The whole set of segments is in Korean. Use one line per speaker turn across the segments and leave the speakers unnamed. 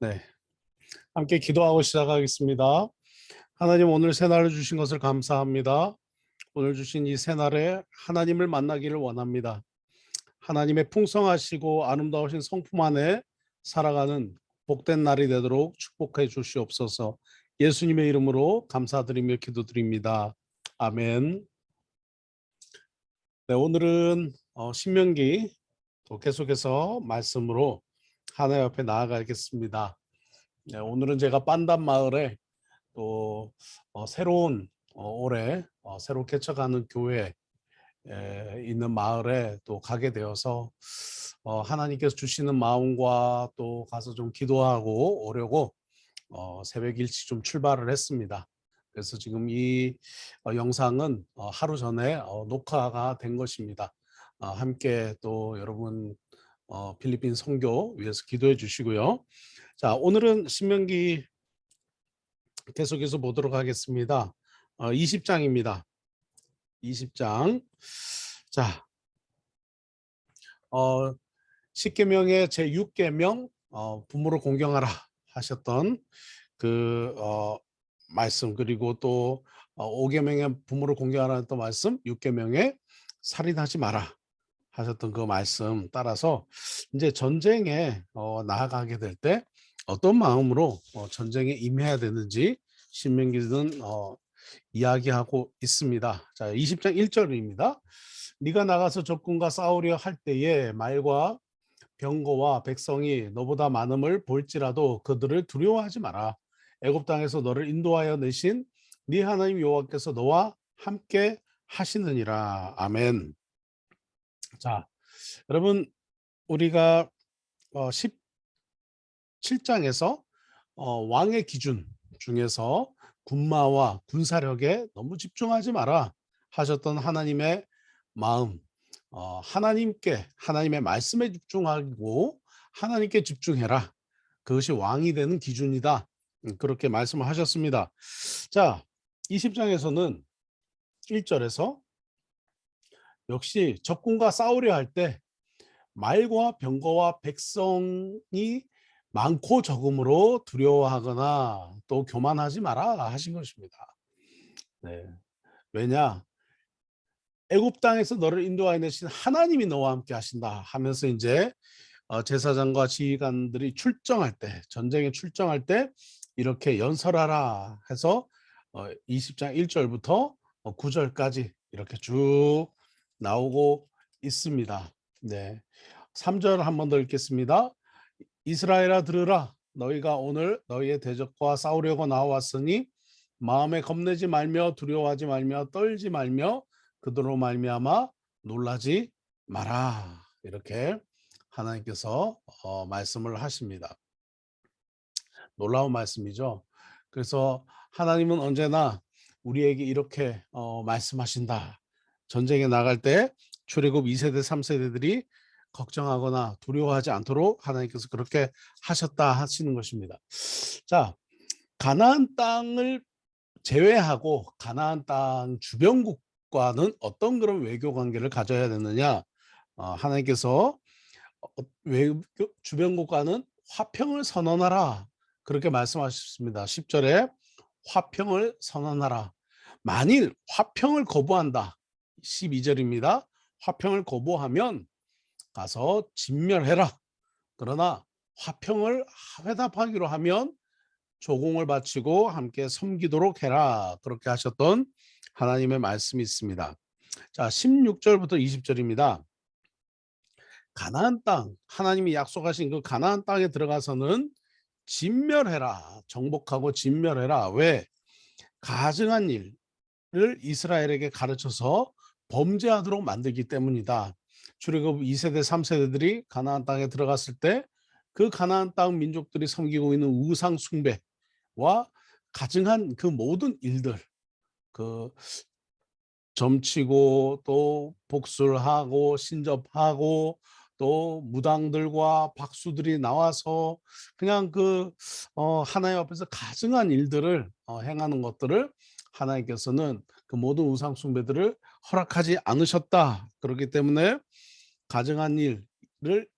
네, 함께 기도하고 시작하겠습니다. 하나님, 오늘 새날을 주신 것을 감사합니다. 오늘 주신 이 새날에 하나님을 만나기를 원합니다. 하나님의 풍성하시고 아름다우신 성품 안에 살아가는 복된 날이 되도록 축복해 주시옵소서. 예수님의 이름으로 감사드리며 기도드립니다. 아멘. 네, 오늘은 신명기 또 계속해서 말씀으로 하나님 앞에 나아가겠습니다. 네, 오늘은 제가 빤담 마을에 또 새로운 올해 새로 개척하는 교회에 있는 마을에 또 가게 되어서 하나님께서 주시는 마음과 또 가서 좀 기도하고 오려고 새벽 일찍 좀 출발을 했습니다. 그래서 지금 이 영상은 하루 전에 녹화가 된 것입니다. 함께 또 여러분 필리핀 선교 위해서 기도해 주시고요. 자, 오늘은 신명기 계속해서 보도록 하겠습니다. 20장입니다. 20장. 자, 10계명의 제 6계명 부모를 공경하라 하셨던 그 말씀, 그리고 또 5계명의 부모를 공경하라 했던 말씀, 6계명의 살인하지 마라 하셨던 그 말씀 따라서 이제 전쟁에 나아가게 될 때 어떤 마음으로 전쟁에 임해야 되는지 신명기는 이야기하고 있습니다. 자, 20장 1절입니다. 네가 나가서 적군과 싸우려 할 때에 말과 병거와 백성이 너보다 많음을 볼지라도 그들을 두려워하지 마라. 애굽 땅에서 너를 인도하여 내신 네 하나님 여호와께서 너와 함께 하시느니라. 아멘. 자, 여러분, 우리가 17장에서 왕의 기준 중에서 군마와 군사력에 너무 집중하지 마라 하셨던 하나님의 마음, 하나님의 말씀에 집중하고 하나님께 집중해라. 그것이 왕이 되는 기준이다. 그렇게 말씀을 하셨습니다. 자, 20장에서는 1절에서 역시 적군과 싸우려 할 때 말과 병거와 백성이 많고 적음으로 두려워하거나 또 교만하지 마라 하신 것입니다. 네. 왜냐? 애굽 땅에서 너를 인도하여 내신 하나님이 너와 함께 하신다 하면서 이제 제사장과 지휘관들이 출정할 때, 전쟁에 출정할 때 이렇게 연설하라 해서 20장 1절부터 9절까지 이렇게 쭉 나오고 있습니다. 네. 3절 한 번 더 읽겠습니다. 이스라엘아 들으라. 너희가 오늘 너희의 대적과 싸우려고 나왔으니 마음에 겁내지 말며 두려워하지 말며 떨지 말며 그들로 말미암아 놀라지 마라. 이렇게 하나님께서 말씀을 하십니다. 놀라운 말씀이죠. 그래서 하나님은 언제나 우리에게 이렇게 말씀하신다. 전쟁에 나갈 때 출애굽 2세대 3세대들이 걱정하거나 두려워하지 않도록 하나님께서 그렇게 하셨다 하시는 것입니다. 자, 가나안 땅을 제외하고 가나안 땅 주변국과는 어떤 그런 외교 관계를 가져야 되느냐? 하나님께서 외교 주변국과는 화평을 선언하라. 그렇게 말씀하셨습니다. 10절에 화평을 선언하라. 만일 화평을 거부한다. 12절입니다. 화평을 거부하면 가서 진멸해라. 그러나 화평을 회답하기로 하면 조공을 바치고 함께 섬기도록 해라. 그렇게 하셨던 하나님의 말씀이 있습니다. 자, 16절부터 20절입니다. 가나안 땅, 하나님이 약속하신 그 가나안 땅에 들어가서는 진멸해라. 정복하고 진멸해라. 왜? 가증한 일을 이스라엘에게 가르쳐서 범죄하도록 만들기 때문이다. 출애굽 2세대 3세대들이 가나안 땅에 들어갔을 때 그 가나안 땅 민족들이 섬기고 있는 우상 숭배와 가증한 그 모든 일들, 그 점치고 또 복술하고 신접하고 또 무당들과 박수들이 나와서 그냥 그 하나님 앞에서 가증한 일들을 행하는 것들을 하나님께서는 그 모든 우상 숭배들을 허락하지 않으셨다. 그렇기 때문에 가증한 일을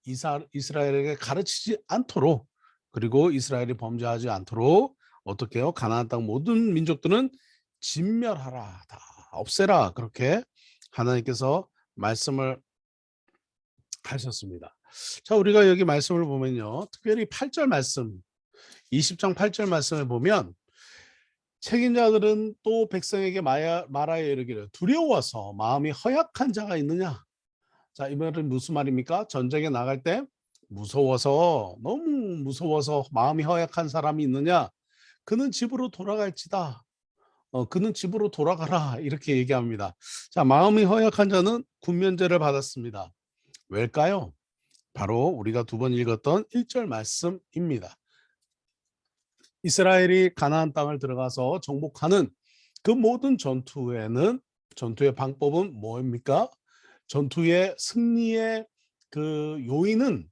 이스라엘에게 가르치지 않도록 그리고 이스라엘이 범죄하지 않도록 어떻게 해요? 가나안 땅 모든 민족들은 진멸하라, 다 없애라, 그렇게 하나님께서 말씀을 하셨습니다. 자, 우리가 여기 말씀을 보면요, 특별히 8절 말씀, 20장 8절 말씀을 보면 책임자들은 또 백성에게 말하여 이르기를 두려워서 마음이 허약한 자가 있느냐. 자, 이 말은 무슨 말입니까? 전쟁에 나갈 때 무서워서, 너무 무서워서 마음이 허약한 사람이 있느냐? 그는 집으로 돌아갈지다. 그는 집으로 돌아가라, 이렇게 얘기합니다. 자, 마음이 허약한 자는 군면제를 받았습니다. 왜일까요? 바로 우리가 두 번 읽었던 1절 말씀입니다. 이스라엘이 가나안 땅을 들어가서 정복하는 그 모든 전투에는, 전투의 방법은 뭐입니까? 전투의 승리의 그 요인은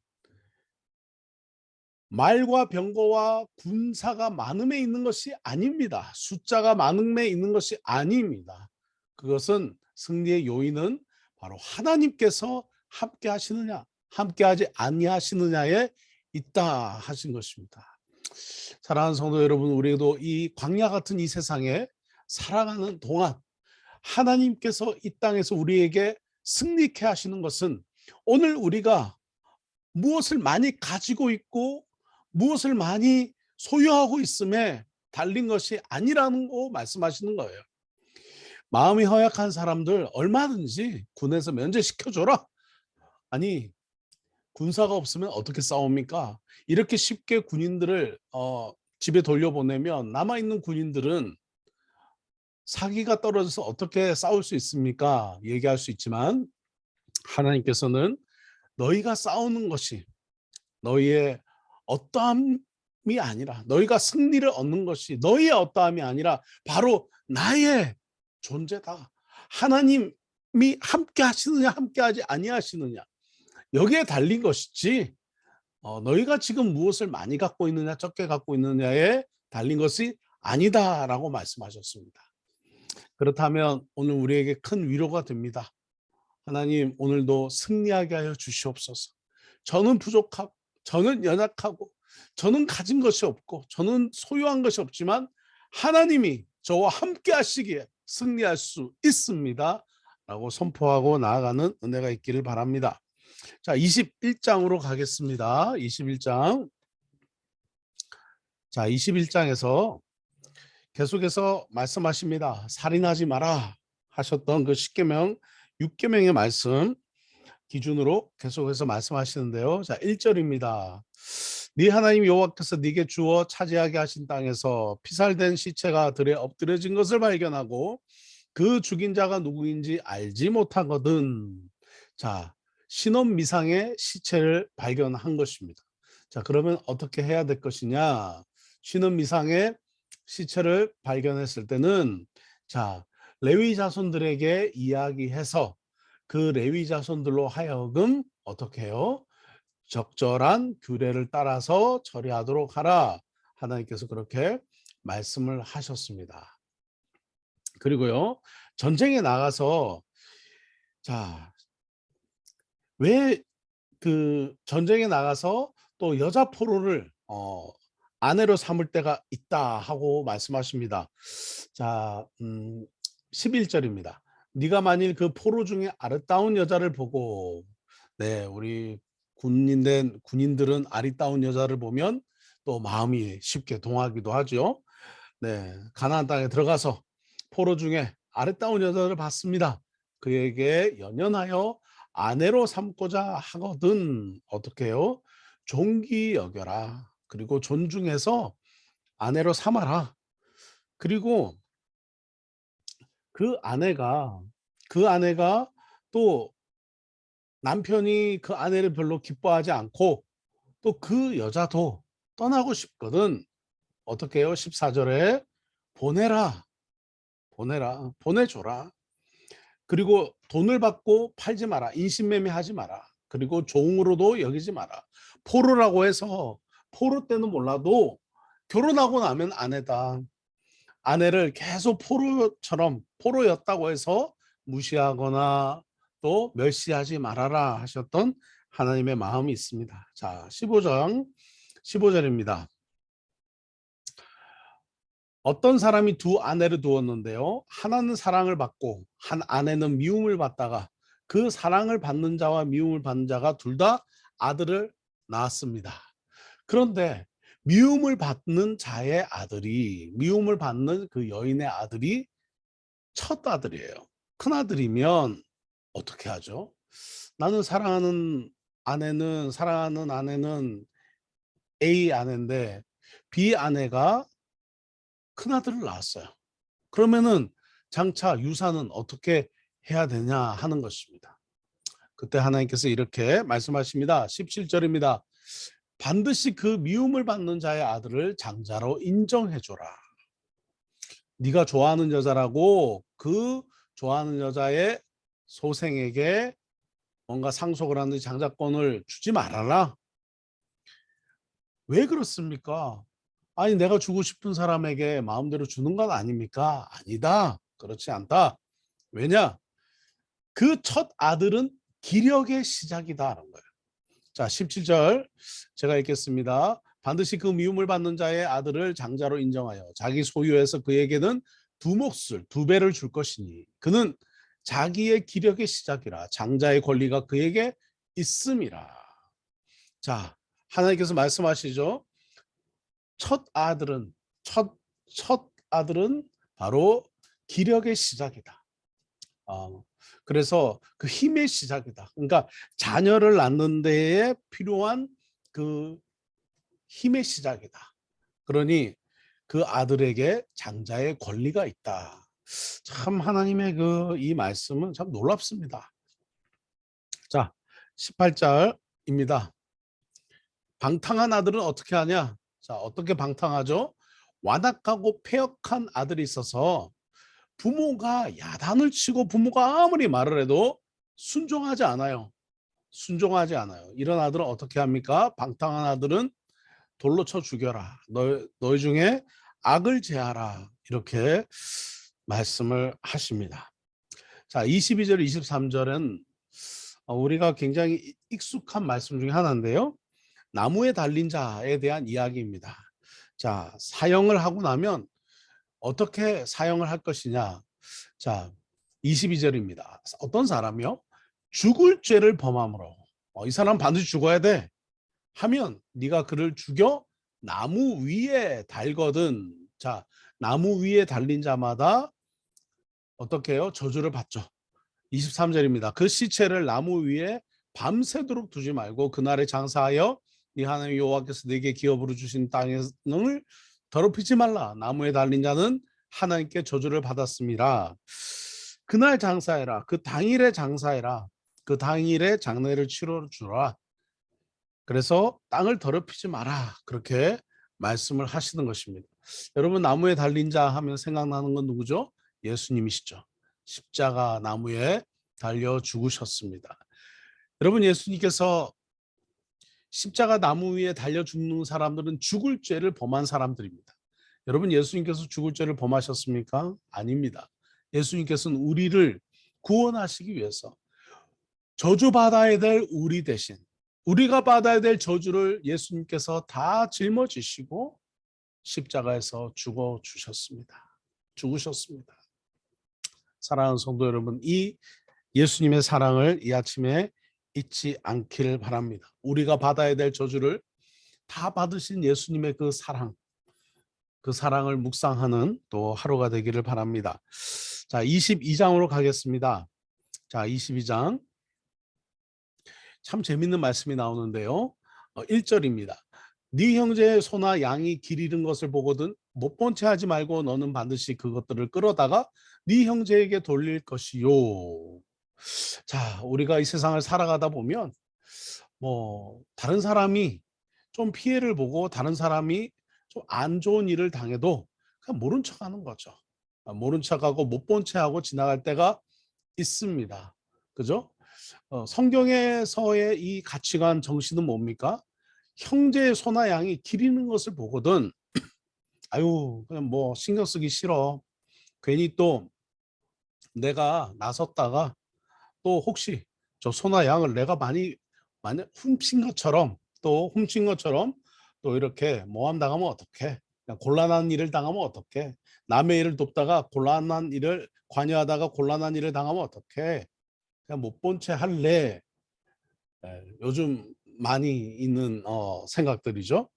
말과 병거와 군사가 많음에 있는 것이 아닙니다. 숫자가 많음에 있는 것이 아닙니다. 그것은, 승리의 요인은 바로 하나님께서 함께 하시느냐, 함께 하지 아니하시느냐에 있다 하신 것입니다. 사랑하는 성도 여러분, 우리도 이 광야 같은 이 세상에 살아가는 동안 하나님께서 이 땅에서 우리에게 승리케 하시는 것은 오늘 우리가 무엇을 많이 가지고 있고 무엇을 많이 소유하고 있음에 달린 것이 아니라는 거 말씀하시는 거예요. 마음이 허약한 사람들 얼마든지 군에서 면제시켜줘라. 아니, 군사가 없으면 어떻게 싸웁니까? 이렇게 쉽게 군인들을 집에 돌려보내면 남아있는 군인들은 사기가 떨어져서 어떻게 싸울 수 있습니까? 얘기할 수 있지만 하나님께서는 너희가 싸우는 것이 너희의 어떠함이 아니라, 너희가 승리를 얻는 것이 너희의 어떠함이 아니라 바로 나의 존재다. 하나님이 함께 하시느냐 함께 하지 아니하시느냐, 여기에 달린 것이지 너희가 지금 무엇을 많이 갖고 있느냐 적게 갖고 있느냐에 달린 것이 아니다라고 말씀하셨습니다. 그렇다면 오늘 우리에게 큰 위로가 됩니다. 하나님, 오늘도 승리하게 하여 주시옵소서. 저는 부족하고, 저는 연약하고, 저는 가진 것이 없고, 저는 소유한 것이 없지만 하나님이 저와 함께 하시기에 승리할 수 있습니다 라고 선포하고 나아가는 은혜가 있기를 바랍니다. 자, 21장으로 가겠습니다. 21장. 자, 21장에서 계속해서 말씀하십니다. 살인하지 마라 하셨던 그 10계명, 6계명의 말씀 기준으로 계속해서 말씀하시는데요. 자, 1절입니다. 네 하나님 여호와께서 네게 주어 차지하게 하신 땅에서 피살된 시체가 들에 엎드려진 것을 발견하고 그 죽인 자가 누구인지 알지 못하거든. 자, 신혼미상의 시체를 발견한 것입니다. 자, 그러면 어떻게 해야 될 것이냐? 신혼미상의 시체를 발견했을 때는, 자, 레위 자손들에게 이야기해서 그 레위 자손들로 하여금 어떻게 해요? 적절한 규례를 따라서 처리하도록 하라. 하나님께서 그렇게 말씀을 하셨습니다. 그리고요, 전쟁에 나가서, 자, 왜 그 전쟁에 나가서 또 여자 포로를 아내로 삼을 때가 있다 하고 말씀하십니다. 자, 11절입니다. 네가 만일 그 포로 중에 아름다운 여자를 보고, 네, 우리 군인들은 아리따운 여자를 보면 또 마음이 쉽게 동하기도 하죠. 네, 가나안 땅에 들어가서 포로 중에 아름다운 여자를 봤습니다. 그에게 연연하여 아내로 삼고자 하거든 어떻게 해요? 존귀 여겨라. 그리고 존중해서 아내로 삼아라. 그리고 그 아내가 또 남편이 그 아내를 별로 기뻐하지 않고 또 그 여자도 떠나고 싶거든 어떻게 해요? 14절에 보내라. 보내줘라. 그리고 돈을 받고 팔지 마라. 인신매매하지 마라. 그리고 종으로도 여기지 마라. 포로라고 해서, 포로 때는 몰라도 결혼하고 나면 아내다. 아내를 계속 포로였다고 해서 무시하거나 또 멸시하지 말아라 하셨던 하나님의 마음이 있습니다. 자, 15장 15절입니다. 어떤 사람이 두 아내를 두었는데요. 하나는 사랑을 받고 한 아내는 미움을 받다가 그 사랑을 받는 자와 미움을 받는 자가 둘 다 아들을 낳았습니다. 그런데 미움을 받는 자의 아들이, 미움을 받는 그 여인의 아들이 첫 아들이에요. 큰 아들이면 어떻게 하죠? 나는 사랑하는 아내는 A 아내인데 B 아내가 큰 아들을 낳았어요. 그러면은 장차 유산은 어떻게 해야 되냐 하는 것입니다. 그때 하나님께서 이렇게 말씀하십니다. 17절입니다. 반드시 그 미움을 받는 자의 아들을 장자로 인정해 줘라. 네가 좋아하는 여자라고 그 좋아하는 여자의 소생에게 뭔가 상속을 하는 장자권을 주지 말아라. 왜 그렇습니까? 아니 내가 주고 싶은 사람에게 마음대로 주는 건 아닙니까? 아니다. 그렇지 않다. 왜냐? 그 첫 아들은 기력의 시작이다라는 거예요. 자, 17절 제가 읽겠습니다. 반드시 그 미움을 받는 자의 아들을 장자로 인정하여 자기 소유에서 그에게는 두 몫을 두 배를 줄 것이니 그는 자기의 기력의 시작이라 장자의 권리가 그에게 있음이라. 자, 하나님께서 말씀하시죠. 첫 아들은 첫 아들은 바로 기력의 시작이다. 그래서 그 힘의 시작이다. 그러니까 자녀를 낳는 데에 필요한 그 힘의 시작이다. 그러니 그 아들에게 장자의 권리가 있다. 참 하나님의 그 이 말씀은 참 놀랍습니다. 자, 18절입니다. 방탕한 아들은 어떻게 하냐? 자, 어떻게 방탕하죠? 완악하고 패역한 아들이 있어서 부모가 야단을 치고 부모가 아무리 말을 해도 순종하지 않아요. 순종하지 않아요. 이런 아들은 어떻게 합니까? 방탕한 아들은 돌로 쳐 죽여라. 너희 중에 악을 제하라. 이렇게 말씀을 하십니다. 자, 22절, 23절은 우리가 굉장히 익숙한 말씀 중에 하나인데요. 나무에 달린 자에 대한 이야기입니다. 자, 사형을 하고 나면 어떻게 사형을 할 것이냐. 자, 22절입니다. 어떤 사람이요? 죽을 죄를 범함으로 이 사람 반드시 죽어야 돼 하면 네가 그를 죽여 나무 위에 달거든. 자, 나무 위에 달린 자마다 어떻게 해요? 저주를 받죠. 23절입니다. 그 시체를 나무 위에 밤새도록 두지 말고 그날에 장사하여 네 하나님 여호와께서 네게 기업으로 주신 땅을 더럽히지 말라. 나무에 달린 자는 하나님께 저주를 받았습니다. 그날 장사해라. 그 당일에 장사해라. 그 당일에 장례를 치러 주라. 그래서 땅을 더럽히지 마라. 그렇게 말씀을 하시는 것입니다. 여러분 나무에 달린 자 하면 생각나는 건 누구죠? 예수님이시죠. 십자가 나무에 달려 죽으셨습니다. 여러분 예수님께서 십자가 나무 위에 달려 죽는 사람들은 죽을 죄를 범한 사람들입니다. 여러분 예수님께서 죽을 죄를 범하셨습니까? 아닙니다. 예수님께서는 우리를 구원하시기 위해서 저주받아야 될 우리 대신 우리가 받아야 될 저주를 예수님께서 다 짊어지시고 십자가에서 죽으셨습니다. 사랑하는 성도 여러분, 이 예수님의 사랑을 이 아침에 잊지 않길 바랍니다. 우리가 받아야 될 저주를 다 받으신 예수님의 그 사랑을 묵상하는 또 하루가 되기를 바랍니다. 자, 22장으로 가겠습니다. 자, 22장. 참 재밌는 말씀이 나오는데요. 1절입니다. 네 형제의 소나 양이 길 잃은 것을 보거든 못 본 채 하지 말고 너는 반드시 그것들을 끌어다가 네 형제에게 돌릴 것이요. 자, 우리가 이 세상을 살아가다 보면 다른 사람이 좀 피해를 보고 다른 사람이 좀 안 좋은 일을 당해도 그냥 모른 척하는 거죠. 모른 척하고 못 본 채하고 지나갈 때가 있습니다. 그죠? 성경에서의 이 가치관 정신은 뭡니까? 형제의 소나 양이 기리는 것을 보거든 아유 그냥 신경 쓰기 싫어. 괜히 또 내가 나섰다가 또 혹시 저 소나 양을 내가 많이 훔친 것처럼 또 또 이렇게 모함 당하면 어떡해? 그냥 곤란한 일을 당하면 어떡해? 남의 일을 돕다가 곤란한 일을 관여하다가 곤란한 일을 당하면 어떡해? 그냥 못 본 채 할래. 요즘 많이 있는 생각들이죠.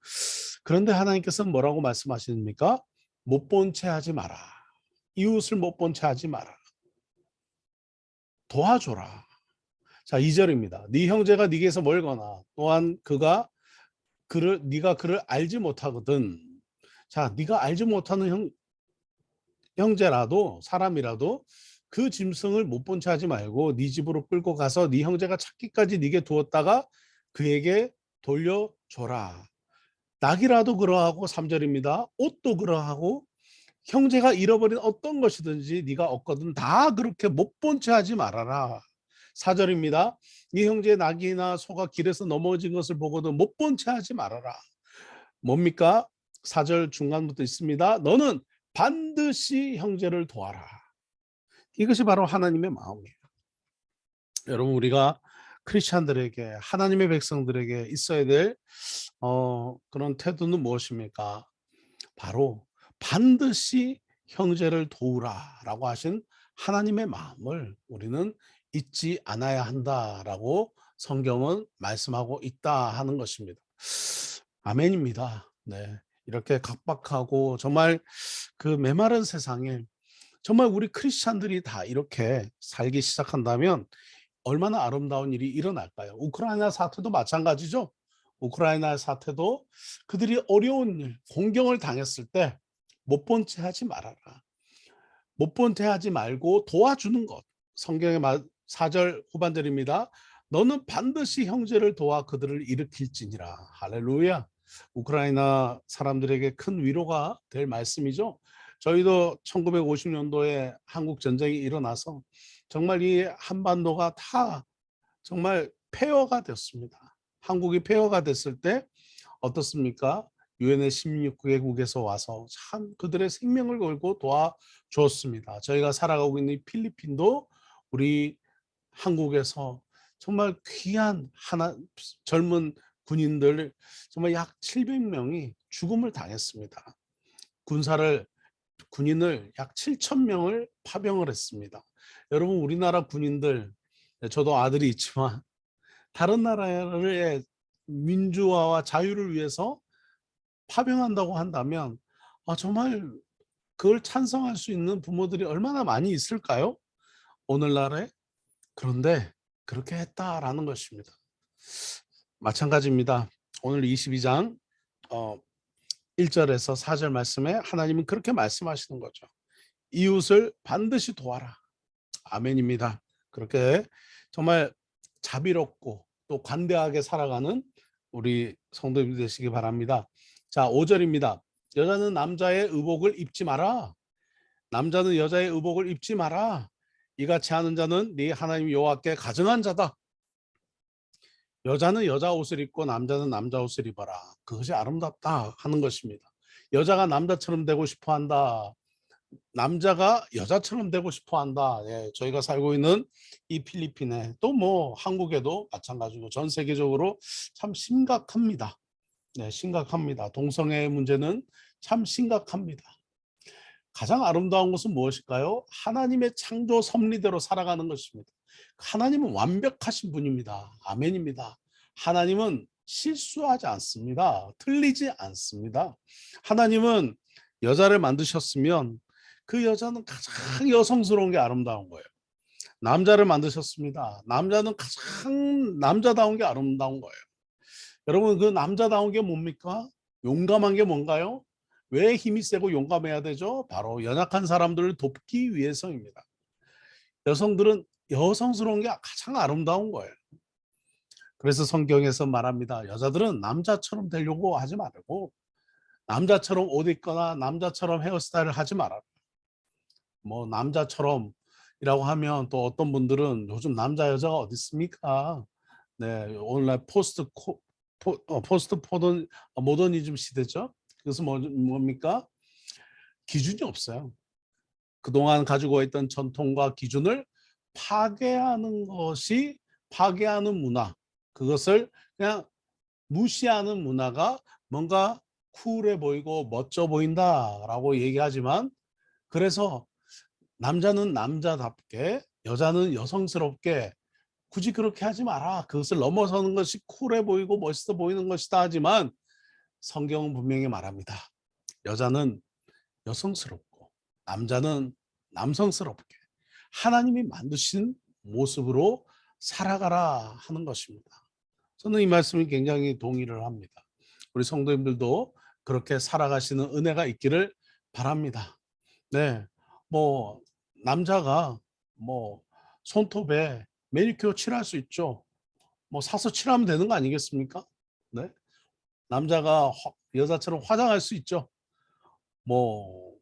그런데 하나님께서는 뭐라고 말씀하십니까? 못 본 채 하지 마라. 이웃을 못 본 채 하지 마라. 도와줘라. 자, 2절입니다. 네 형제가 네게서 멀거나 또한 네가 그를 알지 못하거든. 자, 네가 알지 못하는 형제라도 사람이라도 그 짐승을 못 본 채 하지 말고 네 집으로 끌고 가서 네 형제가 찾기까지 네게 두었다가 그에게 돌려줘라. 낙이라도 그러하고 3절입니다. 옷도 그러하고 형제가 잃어버린 어떤 것이든지 네가 얻거든 다 그렇게 못 본 채 하지 말아라. 4절입니다. 네 형제의 낙이나 소가 길에서 넘어진 것을 보고도 못 본 채 하지 말아라. 뭡니까? 4절 중간부터 있습니다. 너는 반드시 형제를 도와라. 이것이 바로 하나님의 마음이에요. 여러분, 우리가 크리스찬들에게 하나님의 백성들에게 있어야 될 그런 태도는 무엇입니까? 바로 반드시 형제를 도우라라고 하신 하나님의 마음을 우리는 잊지 않아야 한다라고 성경은 말씀하고 있다 하는 것입니다. 아멘입니다. 네. 이렇게 각박하고 정말 그 메마른 세상에 정말 우리 크리스찬들이 다 이렇게 살기 시작한다면 얼마나 아름다운 일이 일어날까요? 우크라이나 사태도 마찬가지죠. 우크라이나 사태도 그들이 어려운 일, 공경을 당했을 때 못 본 채 하지 말아라. 못 본 채 하지 말고 도와주는 것. 성경의 4절 후반절입니다. 너는 반드시 형제를 도와 그들을 일으킬지니라. 할렐루야. 우크라이나 사람들에게 큰 위로가 될 말씀이죠. 저희도 1950년도에 한국 전쟁이 일어나서 정말 이 한반도가 다 정말 폐허가 됐습니다. 한국이 폐허가 됐을 때 어떻습니까? 유엔의 16개국에서 와서 참 그들의 생명을 걸고 도와주었습니다. 저희가 살아가고 있는 필리핀도 우리 한국에서 정말 귀한 젊은 군인들 정말 약 700명이 죽음을 당했습니다. 군인을 약 7천 명을 파병을 했습니다. 여러분, 우리나라 군인들, 저도 아들이 있지만 다른 나라의 민주화와 자유를 위해서 파병한다고 한다면 정말 그걸 찬성할 수 있는 부모들이 얼마나 많이 있을까요? 오늘날에. 그런데 그렇게 했다라는 것입니다. 마찬가지입니다. 오늘 22장 1절에서 4절 말씀에 하나님은 그렇게 말씀하시는 거죠. 이웃을 반드시 도와라. 아멘입니다. 그렇게 정말 자비롭고 또 관대하게 살아가는 우리 성도님들 되시기 바랍니다. 자, 5절입니다. 여자는 남자의 의복을 입지 마라. 남자는 여자의 의복을 입지 마라. 이같이 하는 자는 네 하나님 여호와께 가증한 자다. 여자는 여자 옷을 입고 남자는 남자 옷을 입어라. 그것이 아름답다 하는 것입니다. 여자가 남자처럼 되고 싶어 한다. 남자가 여자처럼 되고 싶어 한다. 예, 저희가 살고 있는 이 필리핀에 또 뭐 한국에도 마찬가지고 전 세계적으로 참 심각합니다. 네, 심각합니다. 동성애 문제는 참 심각합니다. 가장 아름다운 것은 무엇일까요? 하나님의 창조 섭리대로 살아가는 것입니다. 하나님은 완벽하신 분입니다. 아멘입니다. 하나님은 실수하지 않습니다. 틀리지 않습니다. 하나님은 여자를 만드셨으면 그 여자는 가장 여성스러운 게 아름다운 거예요. 남자를 만드셨습니다. 남자는 가장 남자다운 게 아름다운 거예요. 여러분, 그 남자다운 게 뭡니까? 용감한 게 뭔가요? 왜 힘이 세고 용감해야 되죠? 바로 연약한 사람들을 돕기 위해서입니다. 여성들은 여성스러운 게 가장 아름다운 거예요. 그래서 성경에서 말합니다. 여자들은 남자처럼 되려고 하지 말고 남자처럼 옷 입거나 남자처럼 헤어스타일을 하지 말아라. 뭐 남자처럼이라고 하면 또 어떤 분들은 요즘 남자 여자가 어디 있습니까? 네, 오늘날 포스트 모더니즘 시대죠. 그래서 뭡니까? 기준이 없어요. 그동안 가지고 있던 전통과 기준을 파괴하는 문화, 그것을 그냥 무시하는 문화가 뭔가 쿨해 보이고 멋져 보인다라고 얘기하지만, 그래서 남자는 남자답게 여자는 여성스럽게 굳이 그렇게 하지 마라. 그것을 넘어서는 것이 쿨해 보이고 멋있어 보이는 것이다 하지만 성경은 분명히 말합니다. 여자는 여성스럽고 남자는 남성스럽게 하나님이 만드신 모습으로 살아가라 하는 것입니다. 저는 이 말씀에 굉장히 동의를 합니다. 우리 성도님들도 그렇게 살아가시는 은혜가 있기를 바랍니다. 네, 뭐 남자가 뭐 손톱에 매니큐어 칠할 수 있죠. 뭐 사서 칠하면 되는 거 아니겠습니까? 네, 남자가 여자처럼 화장할 수 있죠. 뭐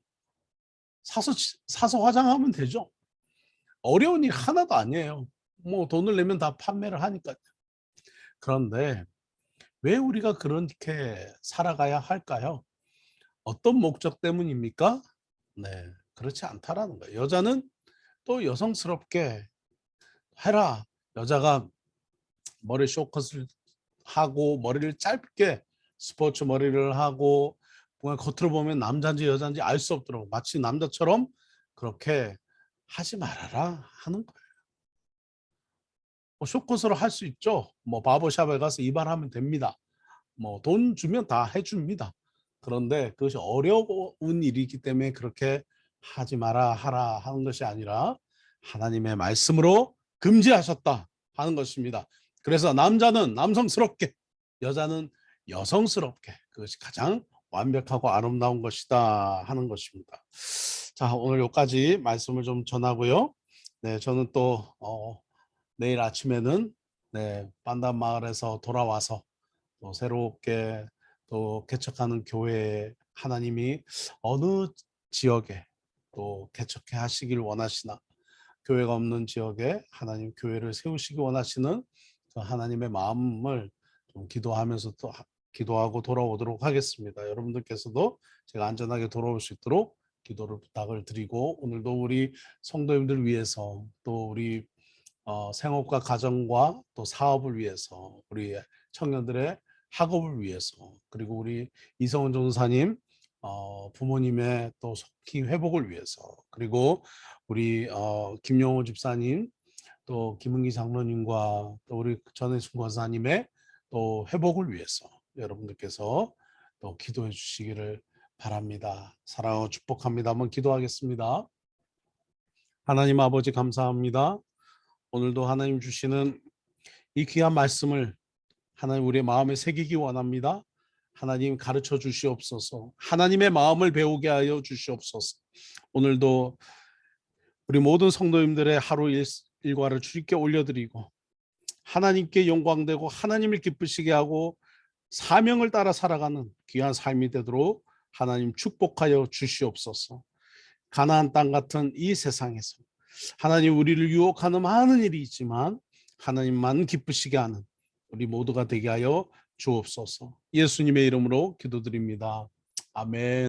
사서 화장하면 되죠. 어려운 일 하나도 아니에요. 뭐 돈을 내면 다 판매를 하니까. 그런데 왜 우리가 그렇게 살아가야 할까요? 어떤 목적 때문입니까? 네, 그렇지 않다라는 거예요. 여자는 또 여성스럽게 해라. 여자가 머리 쇼컷을 하고 머리를 짧게 스포츠 머리를 하고 뭔가 겉으로 보면 남자인지 여자인지 알 수 없도록 마치 남자처럼 그렇게 하지 말아라 하는 거예요. 뭐 쇼컷으로 할 수 있죠. 뭐 바버샵에 가서 이발하면 됩니다. 뭐 돈 주면 다 해줍니다. 그런데 그것이 어려운 일이기 때문에 그렇게 하지 마라 하라 하는 것이 아니라 하나님의 말씀으로 금지하셨다 하는 것입니다. 그래서 남자는 남성스럽게, 여자는 여성스럽게, 그것이 가장 완벽하고 아름다운 것이다 하는 것입니다. 자, 오늘 여기까지 말씀을 좀 전하고요. 네, 저는 또 내일 아침에는 반담 마을에서 돌아와서 또 새롭게 또 개척하는 교회에 하나님이 어느 지역에 또 개척해 하시길 원하시나, 교회가 없는 지역에 하나님 교회를 세우시기 원하시는 그 하나님의 마음을 좀 기도하면서 또 기도하고 돌아오도록 하겠습니다. 여러분들께서도 제가 안전하게 돌아올 수 있도록 기도를 부탁을 드리고, 오늘도 우리 성도님들 위해서 또 우리 생업과 가정과 또 사업을 위해서, 우리 청년들의 학업을 위해서, 그리고 우리 이성훈 전사님 부모님의 또 속히 회복을 위해서, 그리고 우리 김영호 집사님, 또 김은기 장로님과 또 우리 전혜순 권사님의 또 회복을 위해서 여러분들께서 또 기도해 주시기를 바랍니다. 사랑하고 축복합니다. 한번 기도하겠습니다. 하나님 아버지 감사합니다. 오늘도 하나님 주시는 이 귀한 말씀을 하나님 우리의 마음에 새기기 원합니다. 하나님 가르쳐 주시옵소서. 하나님의 마음을 배우게 하여 주시옵소서. 오늘도 우리 모든 성도님들의 하루 일과를 주님께 올려드리고 하나님께 영광되고 하나님을 기쁘시게 하고 사명을 따라 살아가는 귀한 삶이 되도록 하나님 축복하여 주시옵소서. 가나안 땅 같은 이 세상에서 하나님 우리를 유혹하는 많은 일이 있지만 하나님만 기쁘시게 하는 우리 모두가 되게 하여 주옵소서. 예수님의 이름으로 기도드립니다. 아멘.